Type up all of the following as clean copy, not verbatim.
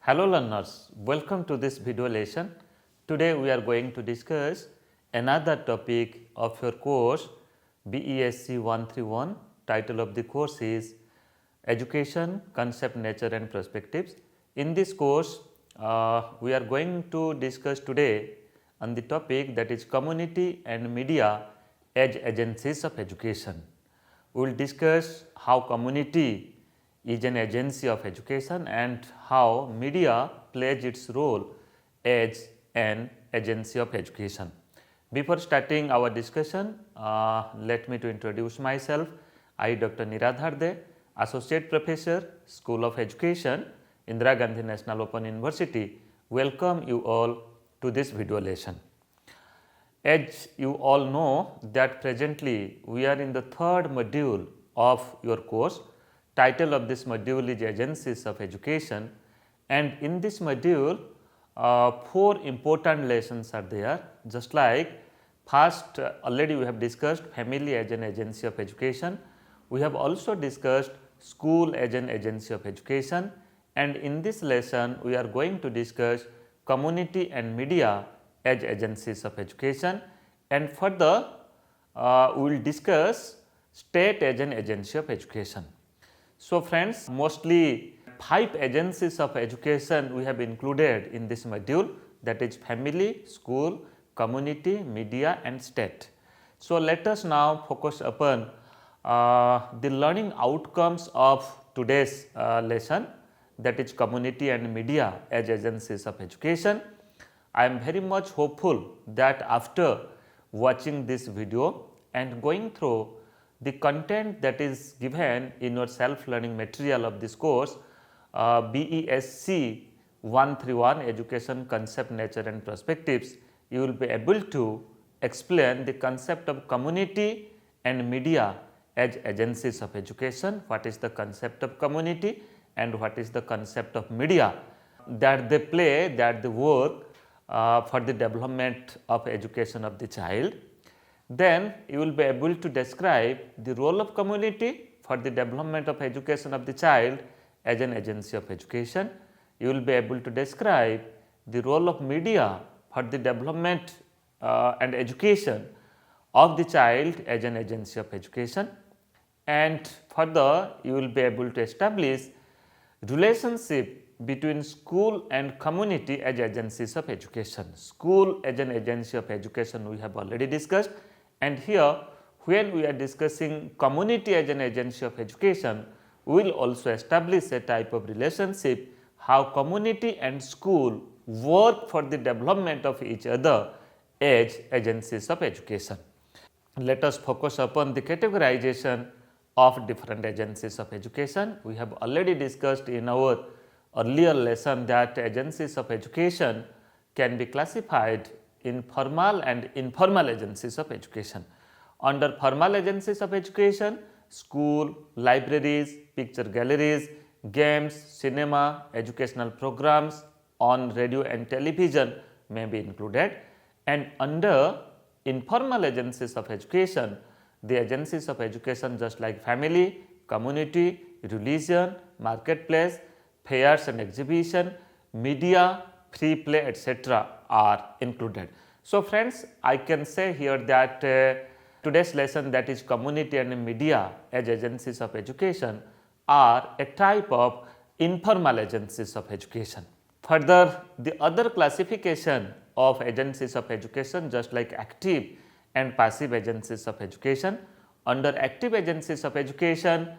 Hello learners, welcome to this video lesson. Today we are going to discuss another topic of your course BESC 131. Title of the course is Education, Concept, Nature and Perspectives. In this course, we are going to discuss today on the topic that is community and media as agencies of education. We will discuss how community is an agency of education and how media plays its role as an agency of education. Before starting our discussion, let me to introduce myself. I, Dr. Niradhar Dey, Associate Professor, School of Education, Indira Gandhi National Open University, welcome you all to this video lesson. As you all know that presently we are in the third module of your course. Title of this module is Agencies of Education, and in this module 4 important lessons are there. Just like first already we have discussed family as an agency of education, we have also discussed school as an agency of education, and in this lesson we are going to discuss community and media as agencies of education, and further we will discuss state as an agency of education. So friends, mostly 5 agencies of education we have included in this module, that is family, school, community, media and state. So let us now focus upon the learning outcomes of today's lesson, that is community and media as agencies of education. I am very much hopeful that after watching this video and going through the content that is given in your self-learning material of this course, BESC 131 Education, Concept, Nature and Perspectives, you will be able to explain the concept of community and media as agencies of education, what is the concept of community and what is the concept of media that they play, that they work for the development of education of the child. Then you will be able to describe the role of community for the development of education of the child as an agency of education. You will be able to describe the role of media for the development and education of the child as an agency of education, and further you will be able to establish relationship between school and community as agencies of education. School as an agency of education we have already discussed, and here when we are discussing community as an agency of education, we will also establish a type of relationship how community and school work for the development of each other as agencies of education. Let us focus upon the categorization of different agencies of education. We have already discussed in our earlier lesson that agencies of education can be classified in formal and informal agencies of education. Under formal agencies of education, school, libraries, picture galleries, games, cinema, educational programs on radio and television may be included, and under informal agencies of education, the agencies of education just like family, community, religion, marketplace, fairs and exhibition, media, free play etc. are included. So friends, I can say here that today's lesson, that is community and media as agencies of education, are a type of informal agencies of education. Further, the other classification of agencies of education just like active and passive agencies of education. Under active agencies of education,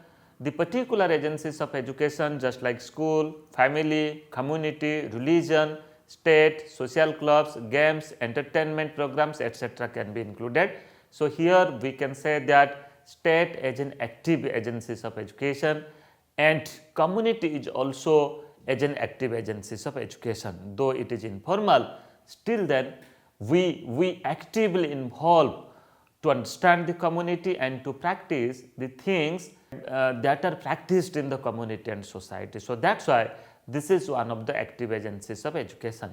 the particular agencies of education just like school, family, community, religion, state, social clubs, games, entertainment programs etc. can be included. So here we can say that state as an active agencies of education and community is also as an active agencies of education. Though it is informal, still then we actively involve to understand the community and to practice the things that are practiced in the community and society. So that's why this is one of the active agencies of education.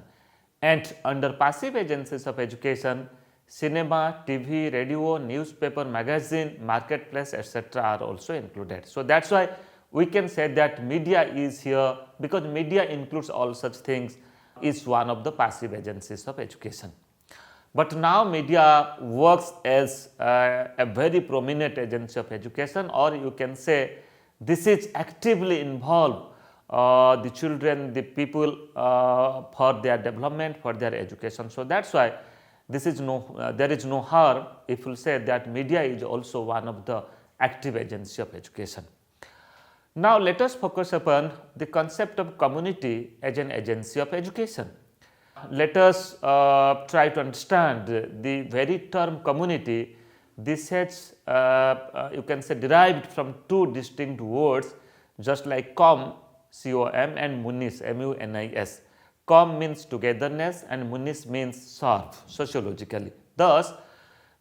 And under passive agencies of education, cinema, TV, radio, newspaper, magazine, marketplace etc. are also included. So that's why we can say that media is here, because media includes all such things, is one of the passive agencies of education. But now media works as a very prominent agency of education, or you can say this is actively involved the children, the people for their development, for their education. So that's why this is there is no harm if you say that media is also one of the active agency of education. Now let us focus upon the concept of community as an agency of education. Let us try to understand the very term community. This has you can say derived from two distinct words, just like com, C-O-M, and munis, M-U-N-I-S. Com means togetherness and munis means serve sociologically. Thus,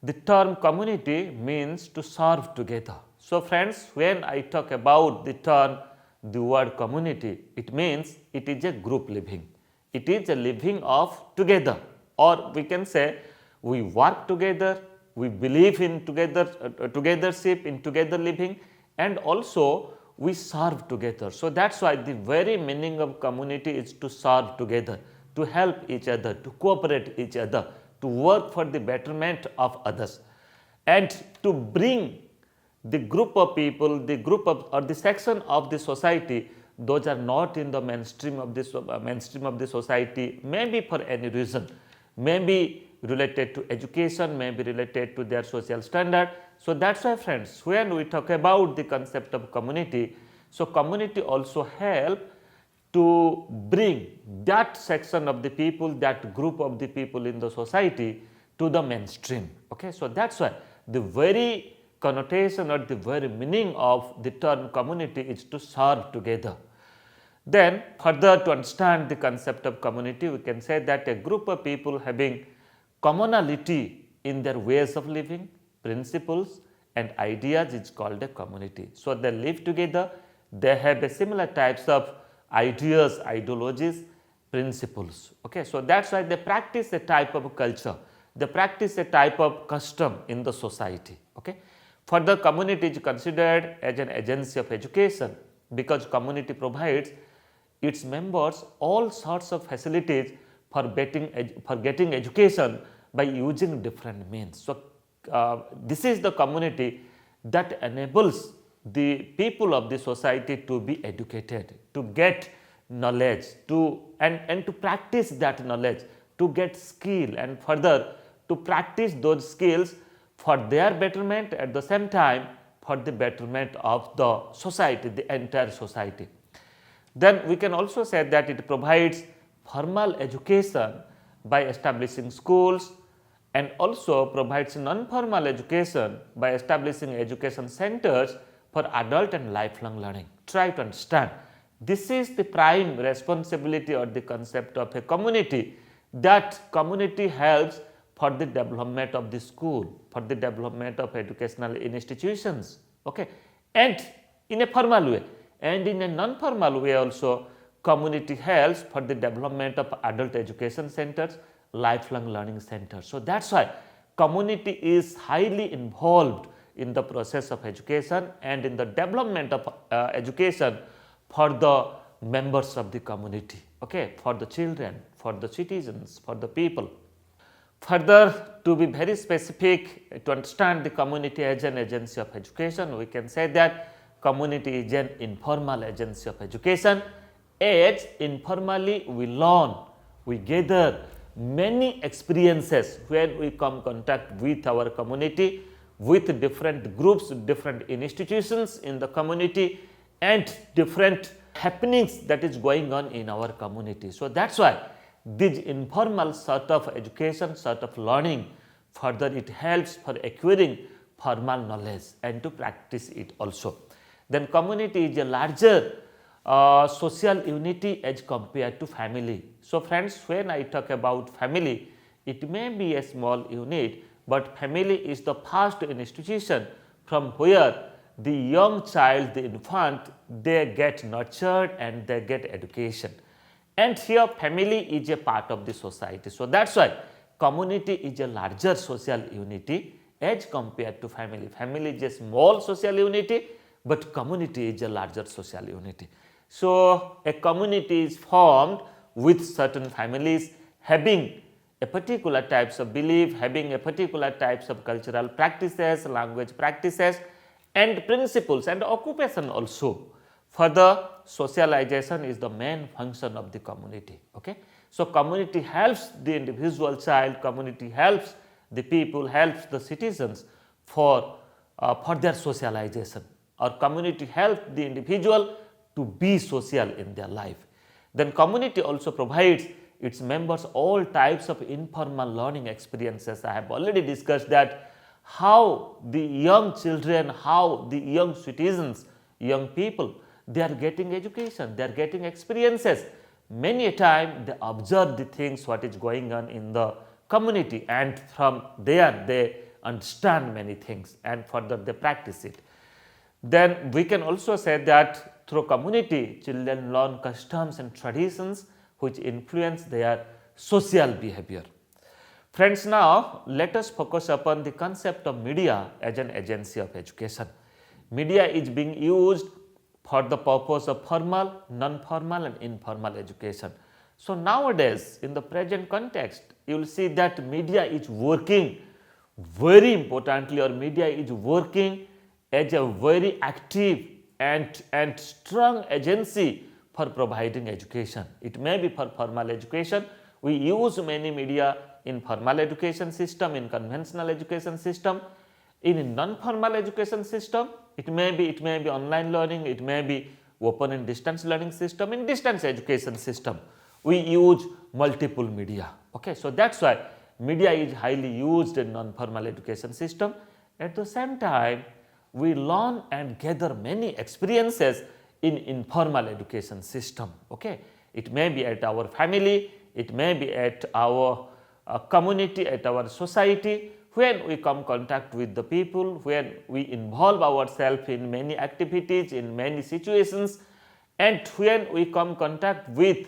the term community means to serve together. So friends, when I talk about the word community, it means it is a group living. It is a living of together, or we can say we work together, we believe in togethership, in together living, and also we serve together. So that's why the very meaning of community is to serve together, to help each other, to cooperate each other, to work for the betterment of others, and to bring the group of people, the group of or the section of the society, those are not in the mainstream of the society, maybe for any reason, maybe related to education, maybe related to their social standard. So that's why friends, when we talk about the concept of community, so community also help to bring that section of the people, that group of the people in the society to the mainstream. Okay, so that's why the very connotation or the very meaning of the term community is to serve together. Then further to understand the concept of community, we can say that a group of people having commonality in their ways of living, principles and ideas is called a community. So they live together, they have a similar types of ideas, ideologies, principles. Okay, so that's why they practice a type of culture, they practice a type of custom in the society. Okay, further community is considered as an agency of education because community provides its members all sorts of facilities for getting education by using different means. So this is the community that enables the people of the society to be educated, to get knowledge, and to practice that knowledge, to get skill, and further to practice those skills for their betterment, at the same time for the betterment of the society, the entire society. Then we can also say that it provides formal education by establishing schools, and also provides non-formal education by establishing education centers for adult and lifelong learning. Try to understand, this is the prime responsibility or the concept of a community, that community helps for the development of the school, for the development of educational institutions, okay, and in a formal way, and in a non-formal way also community helps for the development of adult education centers, lifelong learning centers. So that's why community is highly involved in the process of education and in the development of education for the members of the community, okay, for the children, for the citizens, for the people. Further, to be very specific, to understand the community as an agency of education, we can say that community is an informal agency of education, as informally we learn, we gather many experiences when we come contact with our community, with different groups, different institutions in the community, and different happenings that is going on in our community. So that's why this informal sort of education, sort of learning, further it helps for acquiring formal knowledge and to practice it also. Then community is a larger social unity as compared to family. So friends, when I talk about family, it may be a small unit, but family is the first institution from where the young child, the infant, they get nurtured and they get education. And here family is a part of the society. So that's why community is a larger social unity as compared to family. Family is a small social unity, but community is a larger social unity. So, a community is formed with certain families having a particular types of belief, having a particular types of cultural practices, language practices and principles and occupation also. Further, socialization is the main function of the community. Okay? So, community helps the individual child, community helps the people, helps the citizens for their socialization, or community helps the individual to be social in their life. Then community also provides its members all types of informal learning experiences. I have already discussed that how the young children, how the young citizens, young people, they are getting education, they are getting experiences. Many a time they observe the things what is going on in the community, and from there they understand many things and further they practice it. Then we can also say that through community, children learn customs and traditions which influence their social behavior. Friends, now let us focus upon the concept of media as an agency of education. Media is being used for the purpose of formal, non-formal and informal education. So, nowadays in the present context, you will see that media is working very importantly, or media is working as a very active and strong agency for providing education. It may be for formal education. We use many media in formal education system, in conventional education system. In non-formal education system, it may be online learning, it may be open and distance learning system. In distance education system, we use multiple media. Okay, so that's why media is highly used in non-formal education system. At the same time, we learn and gather many experiences in informal education system. Okay, it may be at our family, it may be at our community, at our society, when we come contact with the people, when we involve ourselves in many activities, in many situations, and when we come contact with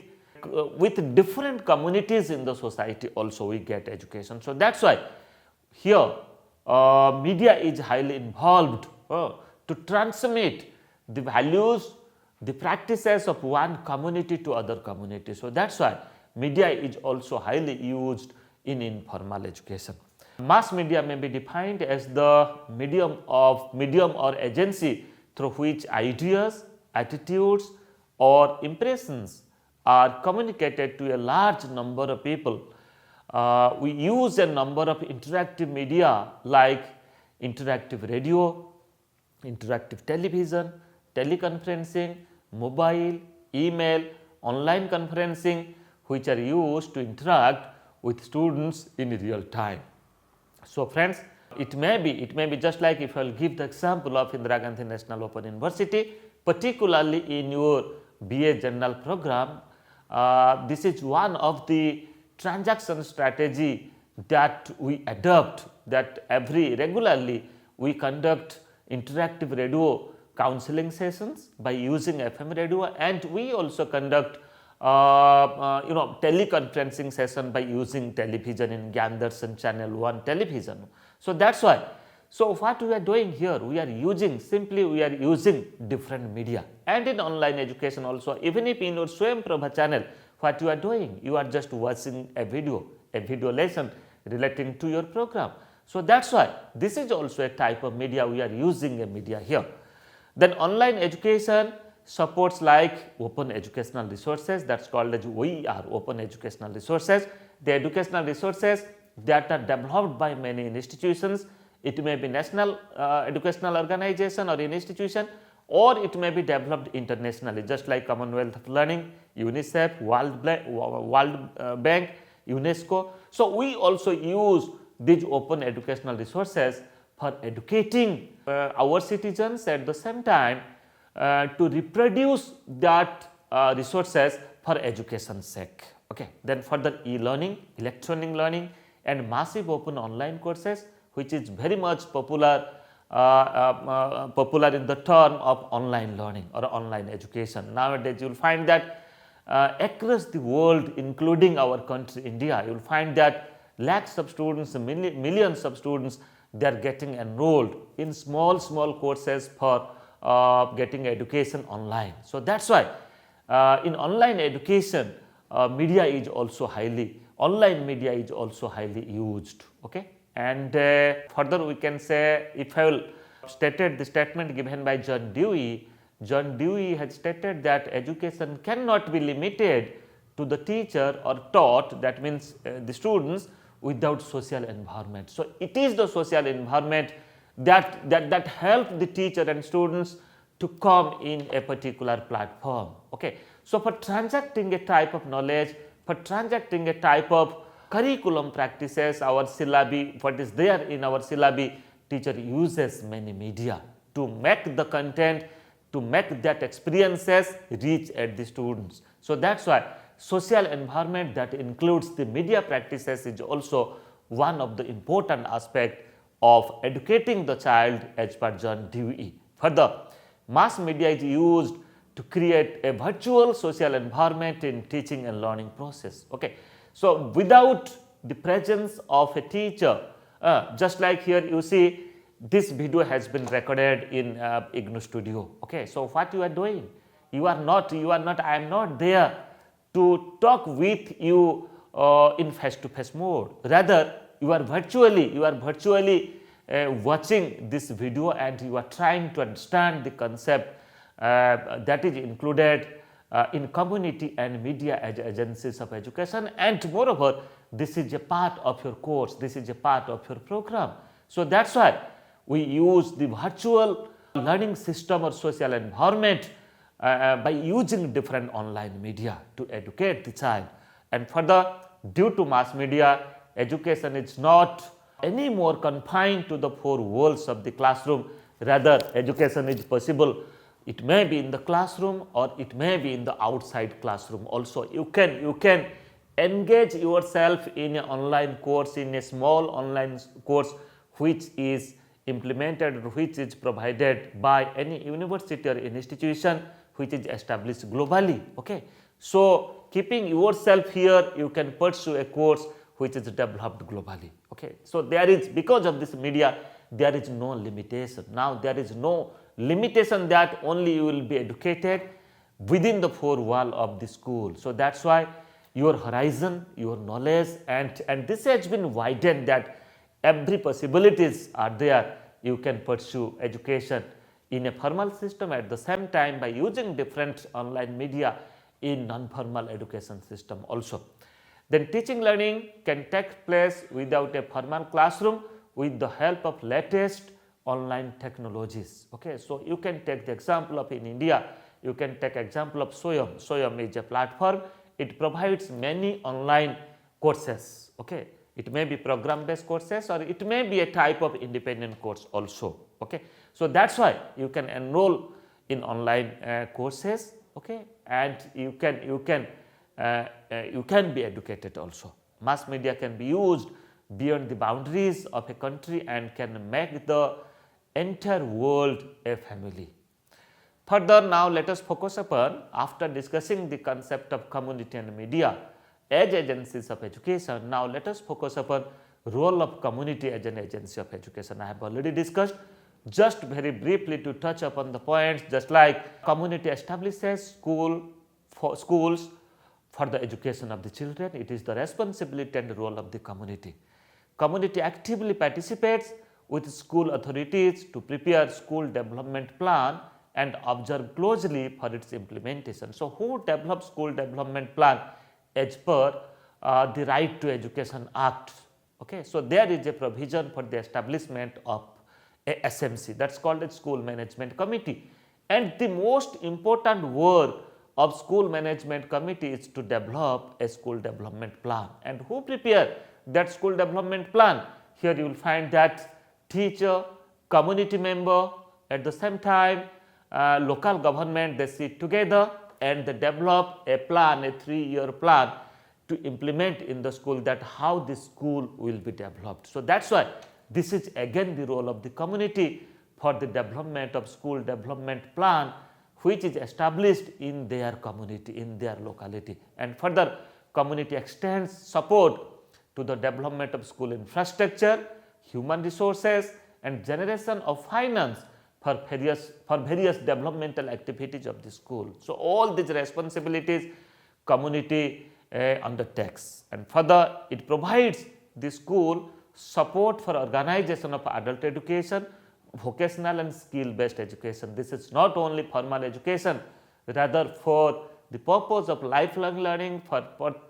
different communities in the society, also we get education. So that's why here media is highly involved to transmit the values, the practices of one community to other community. So that's why media is also highly used in informal education. Mass media may be defined as the medium or agency through which ideas, attitudes or impressions are communicated to a large number of people. We use a number of interactive media like interactive radio, interactive television, teleconferencing, mobile, email, online conferencing, which are used to interact with students in real time. So, friends, it may be just like if I will give the example of Indira Gandhi National Open University, particularly in your BA General program. This is one of the transaction strategy that we adopt, that regularly we conduct interactive radio counseling sessions by using FM radio, and we also conduct teleconferencing session by using television in Gyandarshan Channel 1 television. So that's why. So what we are doing here, we are using different media, and in online education also, even if in your SwayamPrabha channel, what you are doing, you are just watching a video lesson relating to your program. So that's why this is also a type of media, we are using a media here. Then online education supports like open educational resources, that's called as OER, open educational resources. The educational resources that are developed by many institutions, it may be national educational organization or an institution, or it may be developed internationally, just like Commonwealth of Learning, UNICEF, World Bank, UNESCO. So we also use these open educational resources for educating our citizens, at the same time to reproduce that resources for education's sake. Okay. Then further e-learning, electronic learning and massive open online courses, which is very much popular in the term of online learning or online education. Nowadays, you will find that across the world, including our country India, you will find that lakhs of students, millions of students, they are getting enrolled in small courses for getting education online. So that's why in online education, media is also online media is also highly used. Okay, and further we can say, if I will stated the statement given by John Dewey. John Dewey has stated that education cannot be limited to the teacher or taught, that means the students, without social environment. So it is the social environment that help the teacher and students to come in a particular platform. Okay. So for transacting a type of knowledge, for transacting a type of curriculum practices, our syllabi, what is there in our syllabi, teacher uses many media to make the content, to make that experiences reach at the students. So that's why social environment that includes the media practices is also one of the important aspect of educating the child as per John Dewey. Further, mass media is used to create a virtual social environment in teaching and learning process. Okay. So without the presence of a teacher, just like here you see, this video has been recorded in IGNOU studio. Okay. So what you are doing? I am not there to talk with you in face-to-face mode. Rather, you are virtually watching this video and you are trying to understand the concept that is included in community and media as agencies of education, and moreover, this is a part of your course, this is a part of your program. So that's why we use the virtual learning system or social environment by using different online media to educate the child. And further, due to mass media, education is not any more confined to the four walls of the classroom. Rather, education is possible. It may be in the classroom or it may be in the outside classroom also. You can engage yourself in an online course, in a small online course which is implemented or which is provided by any university or institution which is established globally. Okay. So keeping yourself here, you can pursue a course which is developed globally. Okay. So there is, because of this media, there is no limitation. Now there is no limitation that only you will be educated within the four wall of the school. So that's why your horizon, your knowledge, and this has been widened, that every possibilities are there. You can pursue education in a formal system, at the same time by using different online media in non-formal education system also. Then teaching learning can take place without a formal classroom with the help of latest online technologies. Okay. So you can take the example of, in India, you can take example of Swayam. Swayam is a platform. It provides many online courses. Okay. It may be program based courses or it may be a type of independent course also. Okay. So that's why you can enroll in online courses. Okay. And you can be educated also. Mass media can be used beyond the boundaries of a country and can make the entire world a family. Further, now let us focus upon, after discussing the concept of community and media as agencies of education, now let us focus upon role of community as an agency of education. I have already discussed. Just very briefly to touch upon the points, just like community establishes schools for the education of the children, it is the responsibility and role of the community. Community actively participates with school authorities to prepare school development plan and observe closely for its implementation. So who develops school development plan? As per the Right to Education Act. Okay. So there is a provision for the establishment of a SMC, that's called a School Management Committee. And the most important work of School Management Committee is to develop a school development plan. And who prepare that school development plan? Here you will find that teacher, community member, at the same time local government, they sit together and they develop a plan, a 3-year plan to implement in the school, that how the school will be developed. So that's why this is again the role of the community for the development of school development plan, which is established in their community, in their locality. And further, community extends support to the development of school infrastructure, human resources and generation of finance for various developmental activities of the school. So, all these responsibilities community undertakes, and further it provides the school support for organization of adult education, vocational and skill based education. This is not only formal education, rather for the purpose of lifelong learning, for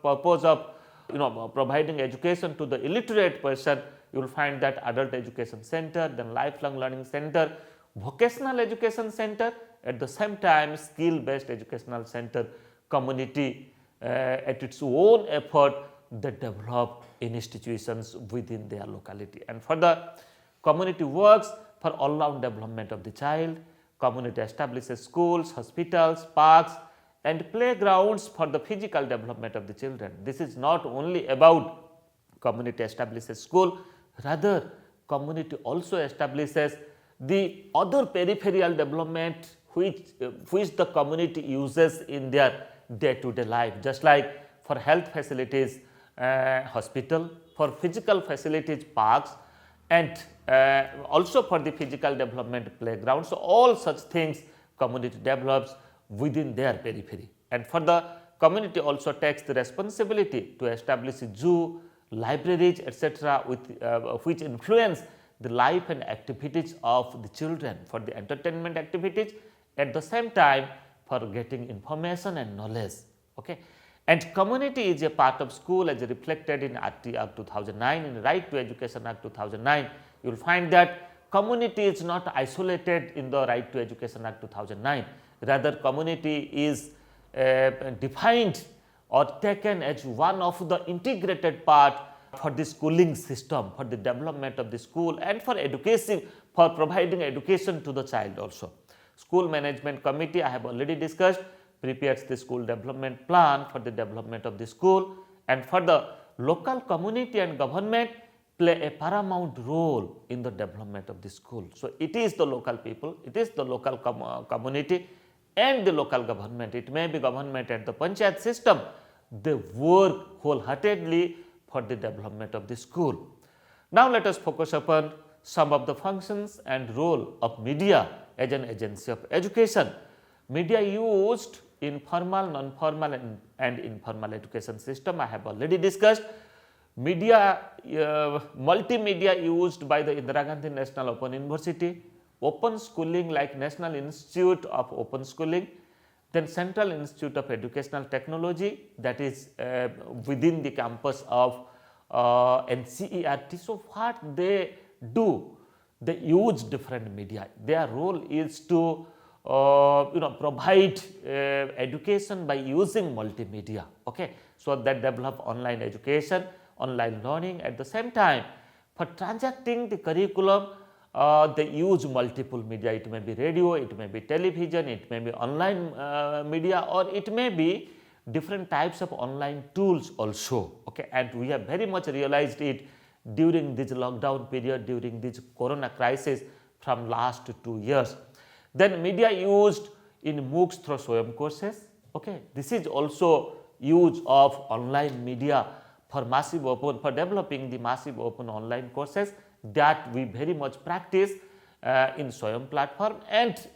purpose of providing education to the illiterate person. You will find that adult education center, then lifelong learning center, vocational education center, at the same time skill based educational center. Community at its own effort they develop institutions within their locality, and further community works for all round development of the child. Community establishes schools, hospitals, parks and playgrounds for the physical development of the children. This is not only about community establishes school, rather community also establishes the other peripheral development which the community uses in their day to day life, just like for health facilities hospital, for physical facilities parks, and also for the physical development playground. So, all such things community develops within their periphery, and for the community also takes the responsibility to establish a zoo, libraries etc., which influence the life and activities of the children for the entertainment activities, at the same time for getting information and knowledge. Okay. And community is a part of school as reflected in RT Act 2009, in Right to Education Act 2009. You will find that community is not isolated in the Right to Education Act 2009, rather community is defined or taken as one of the integrated part for the schooling system, for the development of the school and for education, for providing education to the child also. School management committee, I have already discussed, prepares the school development plan for the development of the school, and for the local community and government play a paramount role in the development of the school. So, it is the local people, it is the local community and the local government. It may be government at the panchayat system, they work wholeheartedly for the development of the school. Now, let us focus upon some of the functions and role of media as an agency of education. Media used in formal, non-formal and informal education system, I have already discussed. Media, multimedia used by the Indira Gandhi National Open University, open schooling like National Institute of Open Schooling, then Central Institute of Educational Technology, that is within the campus of NCERT. So, what they do? They use different media. Their role is to provide education by using multimedia. Okay. So, that develop online education, online learning. At the same time, for transacting the curriculum, they use multiple media. It may be radio, it may be television, it may be online media, or it may be different types of online tools also. Okay. And we have very much realized it during this lockdown period, during this corona crisis from last 2 years. Then media used in MOOCs through Swayam courses. Okay. This is also use of online media for massive open, for developing the massive open online courses that we very much practice in Swayam platform, and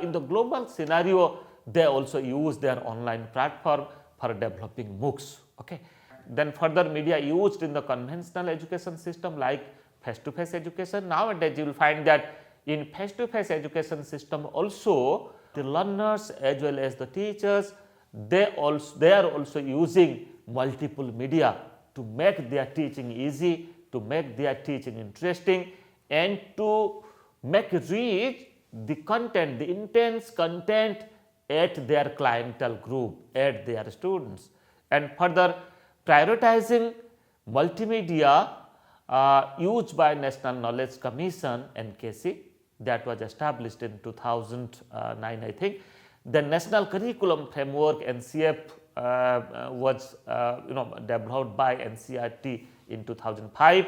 in the global scenario they also use their online platform for developing MOOCs. Okay. Then further media used in the conventional education system like face to face education. Nowadays you will find that in face to face education system also the learners as well as the teachers, they are also using multiple media to make their teaching easy, to make their teaching interesting, and to make reach the content, the intense content at their clientele group, at their students. And further prioritizing multimedia used by National Knowledge Commission NKC, that was established in 2009 I think. The National Curriculum Framework NCF was developed by NCERT in 2005,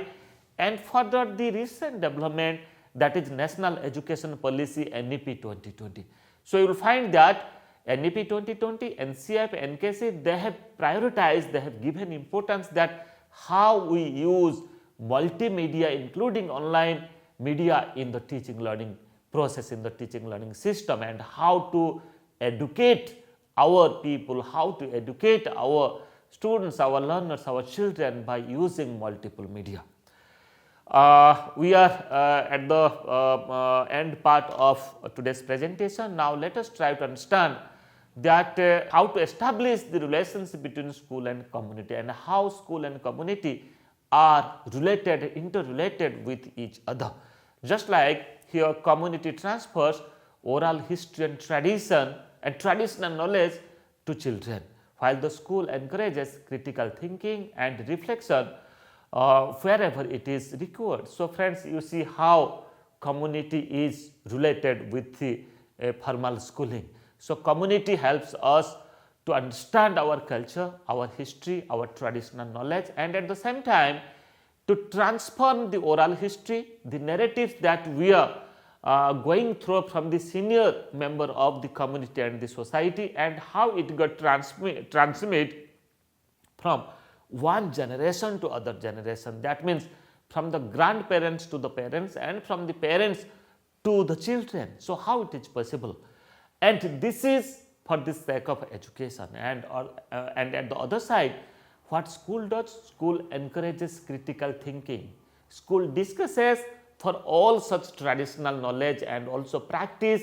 and further the recent development, that is National Education Policy NEP 2020. So, you will find that NEP 2020, NCF, NKC, they have prioritized, they have given importance that how we use multimedia including online media in the teaching learning process in the teaching learning system, and how to educate our people, how to educate our students, our learners, our children by using multiple media. We are at the end part of today's presentation. Now, let us try to understand that how to establish the relationship between school and community, and how school and community are related, interrelated with each other. Just like here, community transfers oral history and traditional knowledge to children, while the school encourages critical thinking and reflection wherever it is required. So, friends, you see how community is related with the formal schooling. So, community helps us to understand our culture, our history, our traditional knowledge, and at the same time to transform the oral history, the narratives that we are going through from the senior member of the community and the society, and how it got transmit from one generation to other generation. That means from the grandparents to the parents, and from the parents to the children. So, how it is possible? And this is for the sake of education, and at the other side, what school does? School encourages critical thinking. School discusses for all such traditional knowledge and also practice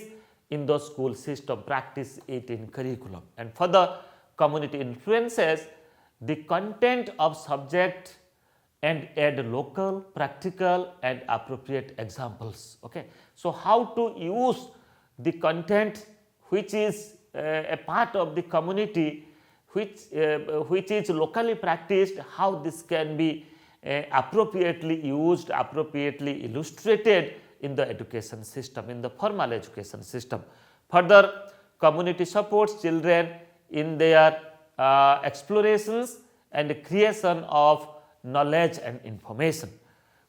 in the school system, practice it in curriculum. And further, community influences the content of subject and add local, practical and appropriate examples. Okay. So, how to use the content which is a part of the community, which is locally practiced, how this can be appropriately used, appropriately illustrated in the education system, in the formal education system. Further, community supports children in their explorations and creation of knowledge and information.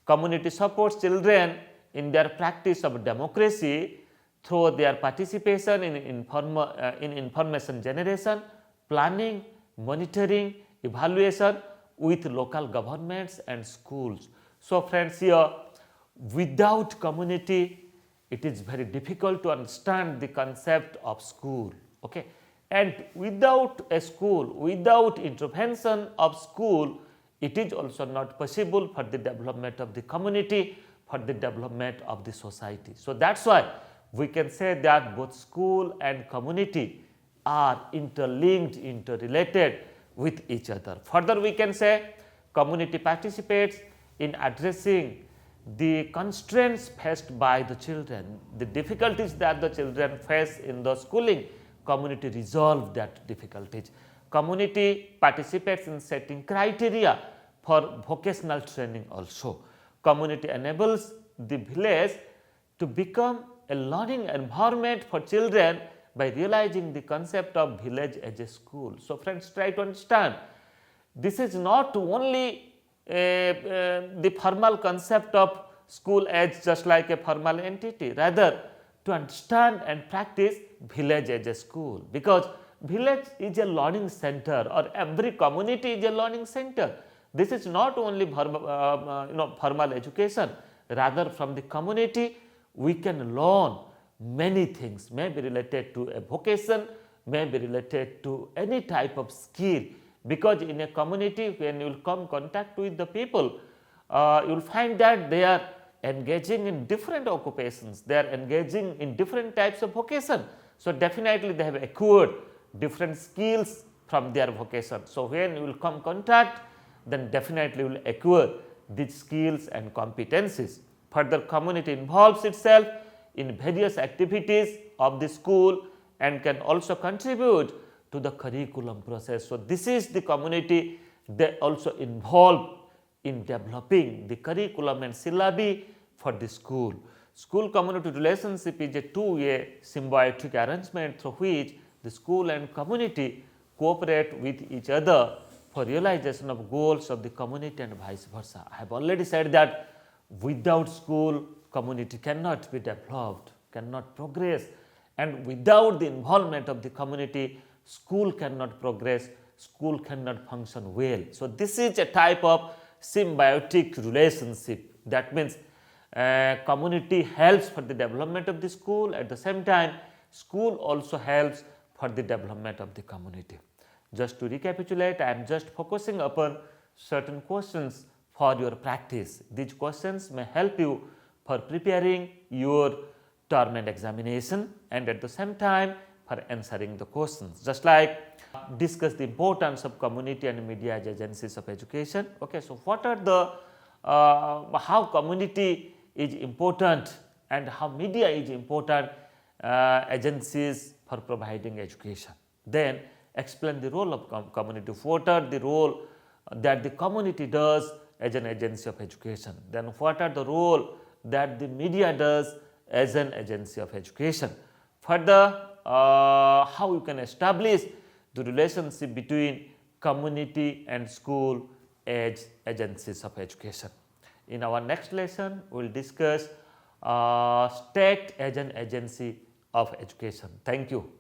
Community supports children in their practice of democracy through their participation in information generation, planning, monitoring, evaluation with local governments and schools. So, friends, here without community it is very difficult to understand the concept of school. Okay. And without a school, without intervention of school, it is also not possible for the development of the community, for the development of the society. So, that is why we can say that both school and community are interlinked, interrelated with each other. Further, we can say community participates in addressing the constraints faced by the children, the difficulties that the children face in the schooling. Community resolve that difficulties. Community participates in setting criteria for vocational training also. Community enables the village to become a learning environment for children by realizing the concept of village as a school. So, friends, try to understand, this is not only the formal concept of school as just like a formal entity, rather to understand and practice village as a school, because village is a learning center, or every community is a learning center. This is not only formal education, rather from the community we can learn many things, may be related to a vocation, may be related to any type of skill, because in a community when you will come contact with the people, you will find that they are engaging in different occupations, they are engaging in different types of vocation. So, definitely they have acquired different skills from their vocation. So, when you will come contact, then definitely you will acquire these skills and competencies. Further, community involves itself in various activities of the school and can also contribute to the curriculum process. So, this is the community, they also involve in developing the curriculum and syllabi for the school. School community relationship is a two-way symbiotic arrangement through which the school and community cooperate with each other for realization of goals of the community and vice versa. I have already said that without school, community cannot be developed, cannot progress, and without the involvement of the community, school cannot progress, school cannot function well. So, this is a type of symbiotic relationship. That means community helps for the development of the school. At the same time, school also helps for the development of the community. Just to recapitulate, I am just focusing upon certain questions for your practice. These questions may help you for preparing your term and examination, and at the same time for answering the questions. Just like discuss the importance of community and media as agencies of education. Okay, so what are the how community is important and how media is important agencies for providing education. Then explain the role of community. What are the role that the community does as an agency of education? Then what are the role that the media does as an agency of education? Further, how you can establish the relationship between community and school as agencies of education. In our next lesson, we will discuss state as an agency of education. Thank you.